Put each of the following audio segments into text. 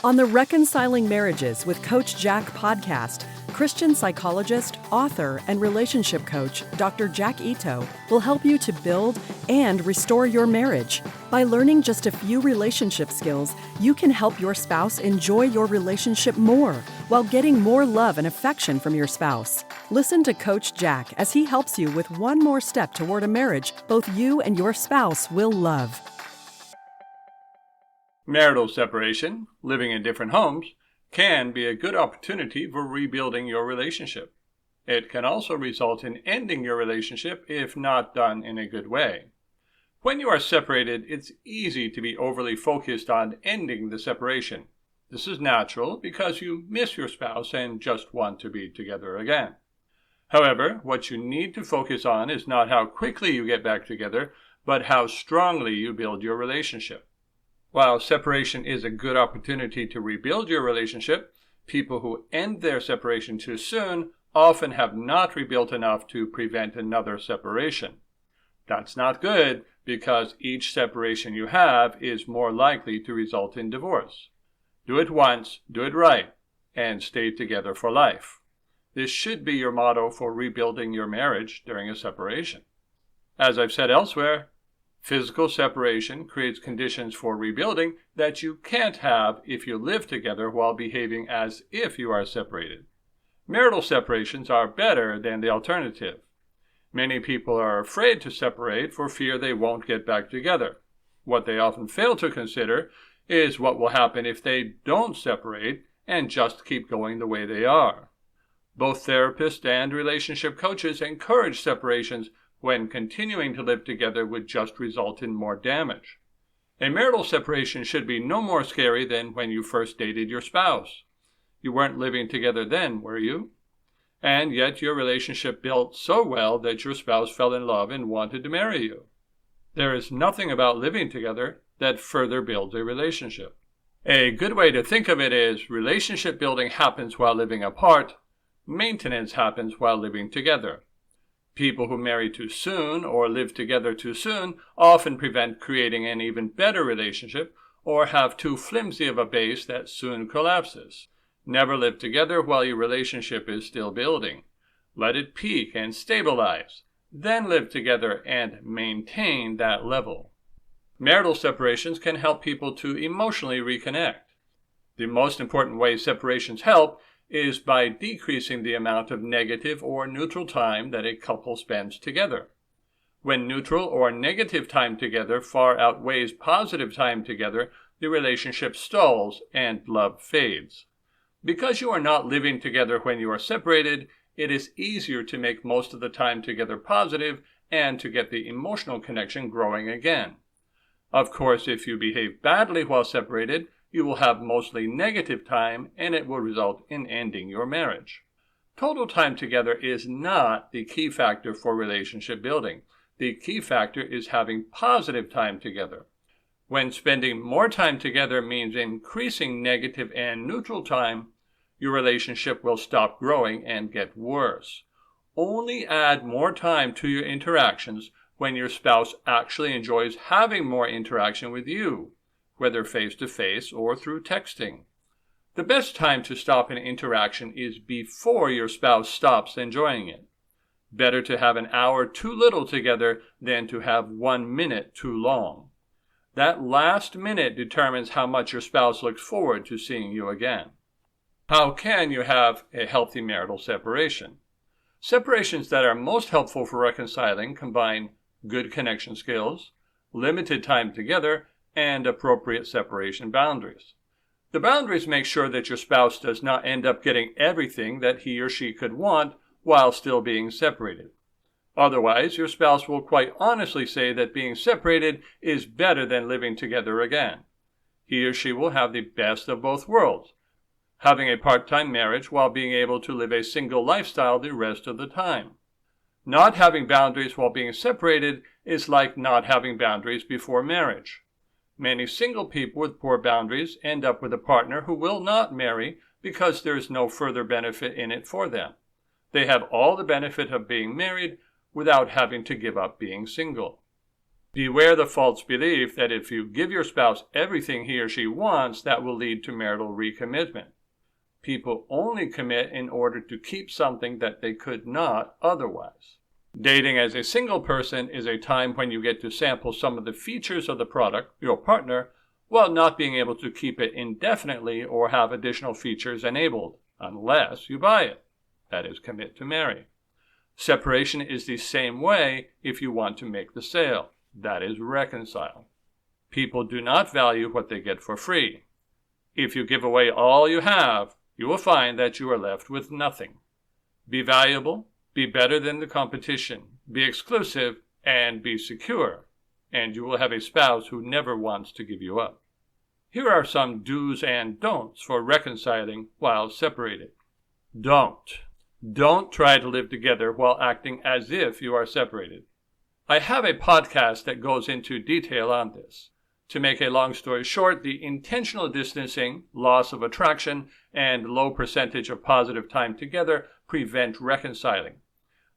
On the Reconciling Marriages with Coach Jack podcast, Christian psychologist, author, and relationship coach Dr. Jack Ito will help you to build and restore your marriage. By learning just a few relationship skills, you can help your spouse enjoy your relationship more while getting more love and affection from your spouse. Listen to Coach Jack as he helps you with one more step toward a marriage both you and your spouse will love. Marital separation, living in different homes, can be a good opportunity for rebuilding your relationship. It can also result in ending your relationship if not done in a good way. When you are separated, it's easy to be overly focused on ending the separation. This is natural because you miss your spouse and just want to be together again. However, what you need to focus on is not how quickly you get back together, but how strongly you build your relationship. While separation is a good opportunity to rebuild your relationship, people who end their separation too soon often have not rebuilt enough to prevent another separation. That's not good because each separation you have is more likely to result in divorce. Do it once, do it right, and stay together for life. This should be your motto for rebuilding your marriage during a separation. As I've said elsewhere, physical separation creates conditions for rebuilding that you can't have if you live together while behaving as if you are separated. Marital separations are better than the alternative. Many people are afraid to separate for fear they won't get back together. What they often fail to consider is what will happen if they don't separate and just keep going the way they are. Both therapists and relationship coaches encourage separations when continuing to live together would just result in more damage. A marital separation should be no more scary than when you first dated your spouse. You weren't living together then, were you? And yet your relationship built so well that your spouse fell in love and wanted to marry you. There is nothing about living together that further builds a relationship. A good way to think of it is relationship building happens while living apart. Maintenance happens while living together. People who marry too soon or live together too soon often prevent creating an even better relationship or have too flimsy of a base that soon collapses. Never live together while your relationship is still building. Let it peak and stabilize. Then live together and maintain that level. Marital separations can help people to emotionally reconnect. The most important way separations help is by decreasing the amount of negative or neutral time that a couple spends together. When neutral or negative time together far outweighs positive time together, the relationship stalls and love fades. Because you are not living together when you are separated, it is easier to make most of the time together positive and to get the emotional connection growing again. Of course, if you behave badly while separated, you will have mostly negative time, and it will result in ending your marriage. Total time together is not the key factor for relationship building. The key factor is having positive time together. When spending more time together means increasing negative and neutral time, your relationship will stop growing and get worse. Only add more time to your interactions when your spouse actually enjoys having more interaction with you, whether face-to-face or through texting. The best time to stop an interaction is before your spouse stops enjoying it. Better to have an hour too little together than to have 1 minute too long. That last minute determines how much your spouse looks forward to seeing you again. How can you have a healthy marital separation? Separations that are most helpful for reconciling combine good connection skills, limited time together, and appropriate separation boundaries. The boundaries make sure that your spouse does not end up getting everything that he or she could want while still being separated. Otherwise, your spouse will quite honestly say that being separated is better than living together again. He or she will have the best of both worlds, having a part-time marriage while being able to live a single lifestyle the rest of the time. Not having boundaries while being separated is like not having boundaries before marriage. Many single people with poor boundaries end up with a partner who will not marry because there is no further benefit in it for them. They have all the benefit of being married without having to give up being single. Beware the false belief that if you give your spouse everything he or she wants, that will lead to marital recommitment. People only commit in order to keep something that they could not otherwise. Dating as a single person is a time when you get to sample some of the features of the product, your partner, while not being able to keep it indefinitely or have additional features enabled, unless you buy it. That is, commit to marry. Separation is the same way if you want to make the sale. That is, reconcile. People do not value what they get for free. If you give away all you have, you will find that you are left with nothing. Be valuable, be better than the competition, be exclusive, and be secure, and you will have a spouse who never wants to give you up. Here are some do's and don'ts for reconciling while separated. Don't try to live together while acting as if you are separated. I have a podcast that goes into detail on this. To make a long story short, the intentional distancing, loss of attraction, and low percentage of positive time together prevent reconciling.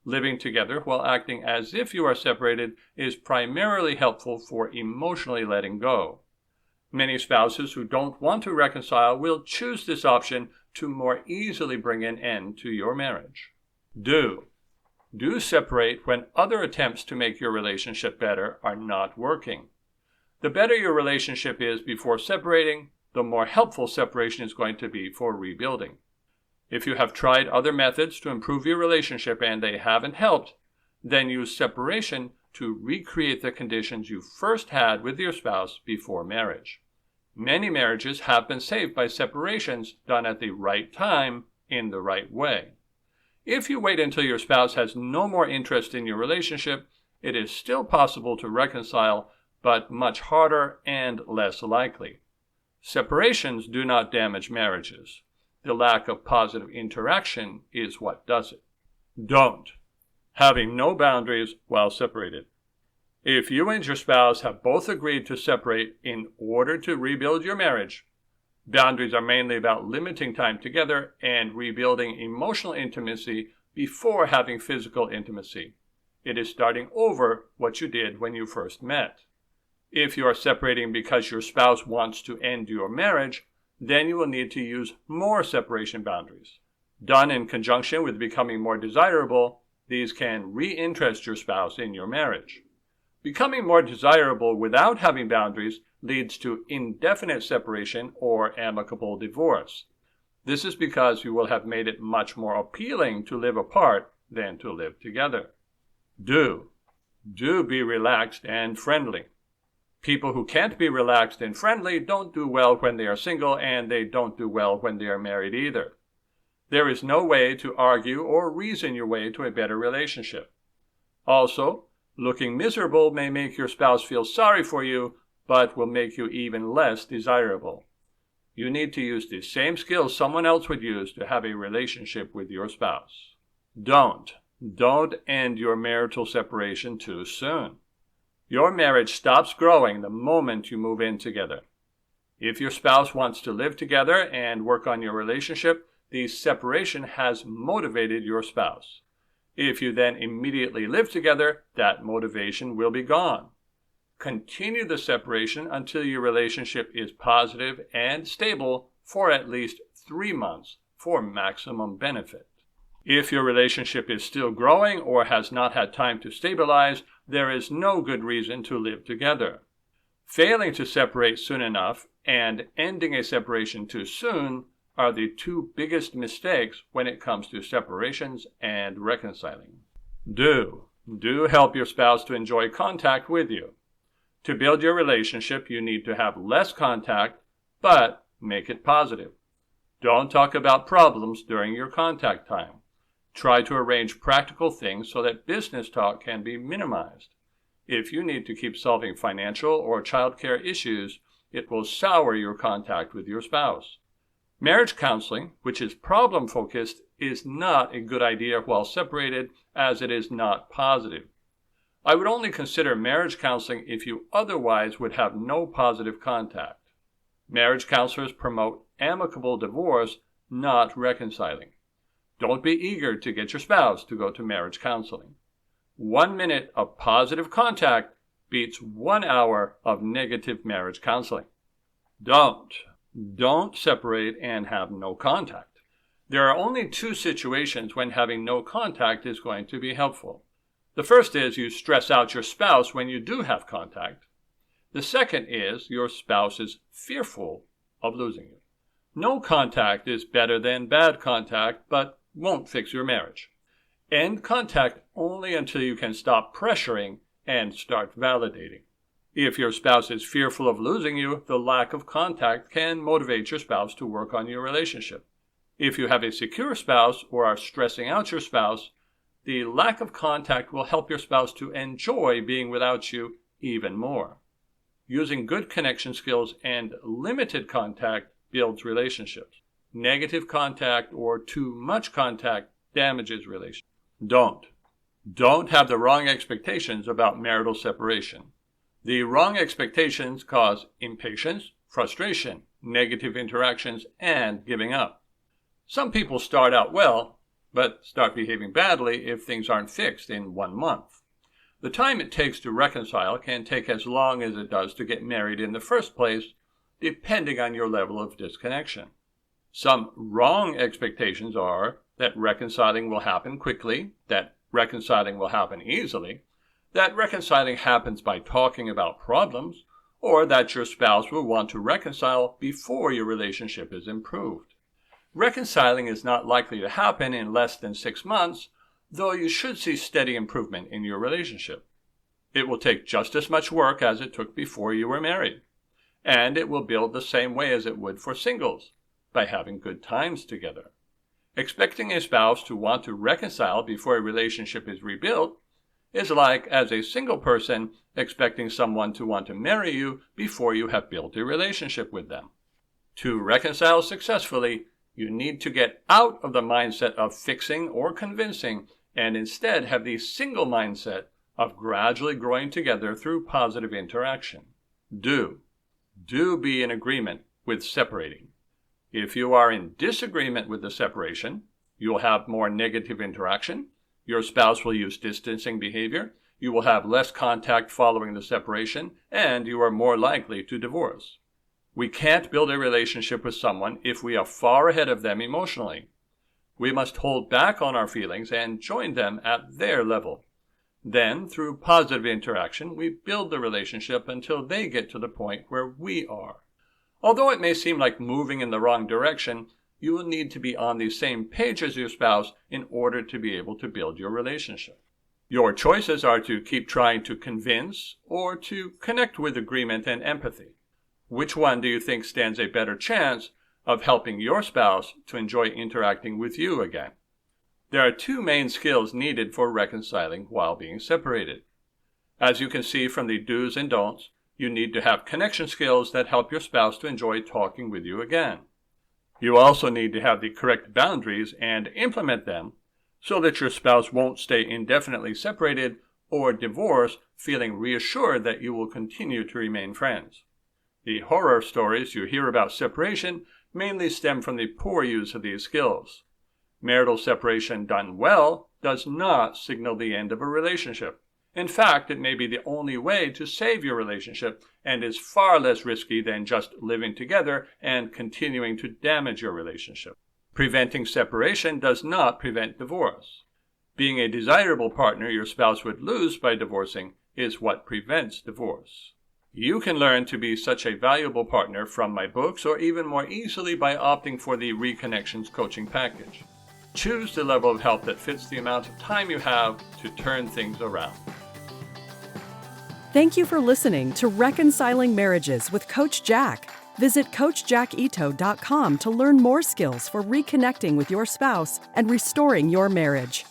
Living together while acting as if you are separated is primarily helpful for emotionally letting go. Many spouses who don't want to reconcile will choose this option to more easily bring an end to your marriage. Do separate when other attempts to make your relationship better are not working. The better your relationship is before separating, the more helpful separation is going to be for rebuilding. If you have tried other methods to improve your relationship and they haven't helped, then use separation to recreate the conditions you first had with your spouse before marriage. Many marriages have been saved by separations done at the right time in the right way. If you wait until your spouse has no more interest in your relationship, it is still possible to reconcile, but much harder and less likely. Separations do not damage marriages. The lack of positive interaction is what does it. Having no boundaries while separated. If you and your spouse have both agreed to separate in order to rebuild your marriage, boundaries are mainly about limiting time together and rebuilding emotional intimacy before having physical intimacy. It is starting over what you did when you first met. If you are separating because your spouse wants to end your marriage, then you will need to use more separation boundaries. Done in conjunction with becoming more desirable, these can reinterest your spouse in your marriage. Becoming more desirable without having boundaries leads to indefinite separation or amicable divorce. This is because you will have made it much more appealing to live apart than to live together. Do be relaxed and friendly. People who can't be relaxed and friendly don't do well when they are single, and they don't do well when they are married either. There is no way to argue or reason your way to a better relationship. Also, looking miserable may make your spouse feel sorry for you, but will make you even less desirable. You need to use the same skills someone else would use to have a relationship with your spouse. Don't end your marital separation too soon. Your marriage stops growing the moment you move in together. If your spouse wants to live together and work on your relationship, the separation has motivated your spouse. If you then immediately live together, that motivation will be gone. Continue the separation until your relationship is positive and stable for at least 3 months for maximum benefit. If your relationship is still growing or has not had time to stabilize, there is no good reason to live together. Failing to separate soon enough and ending a separation too soon are the two biggest mistakes when it comes to separations and reconciling. Do help your spouse to enjoy contact with you. To build your relationship, you need to have less contact, but make it positive. Don't talk about problems during your contact time. Try to arrange practical things so that business talk can be minimized. If you need to keep solving financial or childcare issues, it will sour your contact with your spouse. Marriage counseling, which is problem-focused, is not a good idea while separated, as it is not positive. I would only consider marriage counseling if you otherwise would have no positive contact. Marriage counselors promote amicable divorce, not reconciling. Don't be eager to get your spouse to go to marriage counseling. 1 minute of positive contact beats 1 hour of negative marriage counseling. Don't separate and have no contact. There are only 2 situations when having no contact is going to be helpful. The first is you stress out your spouse when you do have contact. The second is your spouse is fearful of losing you. No contact is better than bad contact, but won't fix your marriage. End contact only until you can stop pressuring and start validating. If your spouse is fearful of losing you, the lack of contact can motivate your spouse to work on your relationship. If you have a secure spouse or are stressing out your spouse, the lack of contact will help your spouse to enjoy being without you even more. Using good connection skills and limited contact builds relationships. Negative contact or too much contact damages relationships. Don't have the wrong expectations about marital separation. The wrong expectations cause impatience, frustration, negative interactions, and giving up. Some people start out well, but start behaving badly if things aren't fixed in 1 month. The time it takes to reconcile can take as long as it does to get married in the first place, depending on your level of disconnection. Some wrong expectations are that reconciling will happen quickly, that reconciling will happen easily, that reconciling happens by talking about problems, or that your spouse will want to reconcile before your relationship is improved. Reconciling is not likely to happen in less than 6 months, though you should see steady improvement in your relationship. It will take just as much work as it took before you were married, and it will build the same way as it would for singles, by having good times together. Expecting a spouse to want to reconcile before a relationship is rebuilt is like, as a single person, expecting someone to want to marry you before you have built a relationship with them. To reconcile successfully, you need to get out of the mindset of fixing or convincing and instead have the single mindset of gradually growing together through positive interaction. Do be in agreement with separating. If you are in disagreement with the separation, you will have more negative interaction, your spouse will use distancing behavior, you will have less contact following the separation, and you are more likely to divorce. We can't build a relationship with someone if we are far ahead of them emotionally. We must hold back on our feelings and join them at their level. Then, through positive interaction, we build the relationship until they get to the point where we are. Although it may seem like moving in the wrong direction, you will need to be on the same page as your spouse in order to be able to build your relationship. Your choices are to keep trying to convince or to connect with agreement and empathy. Which one do you think stands a better chance of helping your spouse to enjoy interacting with you again? There are 2 main skills needed for reconciling while being separated. As you can see from the do's and don'ts, you need to have connection skills that help your spouse to enjoy talking with you again. You also need to have the correct boundaries and implement them so that your spouse won't stay indefinitely separated or divorce feeling reassured that you will continue to remain friends. The horror stories you hear about separation mainly stem from the poor use of these skills. Marital separation done well does not signal the end of a relationship. In fact, it may be the only way to save your relationship and is far less risky than just living together and continuing to damage your relationship. Preventing separation does not prevent divorce. Being a desirable partner your spouse would lose by divorcing is what prevents divorce. You can learn to be such a valuable partner from my books or even more easily by opting for the Reconnections coaching package. Choose the level of help that fits the amount of time you have to turn things around. Thank you for listening to Reconciling Marriages with Coach Jack. Visit CoachJackIto.com to learn more skills for reconnecting with your spouse and restoring your marriage.